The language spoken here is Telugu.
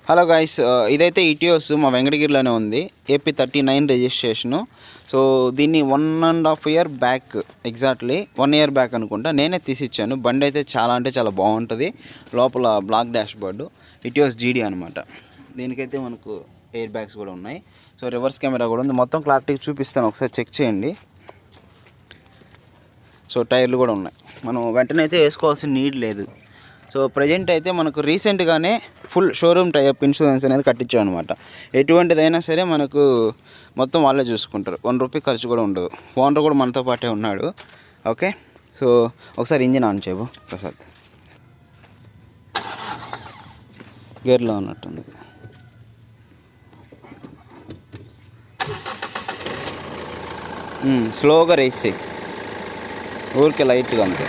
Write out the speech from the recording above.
హలో గైస్, ఇదైతే ఇటియోస్ మా వెంకటగిరిలోనే ఉంది. AP39 registration. సో దీన్ని 1.5 year back, exactly 1 year back అనుకుంటా నేనే తీసిచ్చాను. బండి అయితే చాలా అంటే చాలా బాగుంటుంది. లోపల బ్లాక్ డాష్ బోర్డు ఇటియోస్ జీడీ అనమాట. దీనికైతే మనకు ఎయిర్ బ్యాగ్స్ కూడా ఉన్నాయి. సో రివర్స్ కెమెరా కూడా ఉంది. మొత్తం క్లారిటీగా చూపిస్తాను, ఒకసారి చెక్ చేయండి. సో టైర్లు కూడా ఉన్నాయి. మనం వెంటనే అయితే వేసుకోవాల్సిన నీడ్ లేదు. సో ప్రజెంట్ అయితే మనకు రీసెంట్గానే ఫుల్ షోరూమ్ టైప్ ఇన్సూరెన్స్ అనేది కట్టించాం అనమాట. ఎటువంటిదైనా సరే మనకు మొత్తం వాళ్ళే చూసుకుంటారు. 1 రూపీ ఖర్చు కూడా ఉండదు. ఓనర్ కూడా మనతో పాటే ఉన్నాడు. ఓకే, సో ఒకసారి ఇంజిన్ ఆన్ చేయవు ప్రసాద్. గేర్లో ఉన్నట్టుంది. స్లోగా రేస్ చేయి, ఊరికే లైట్గా అంతే.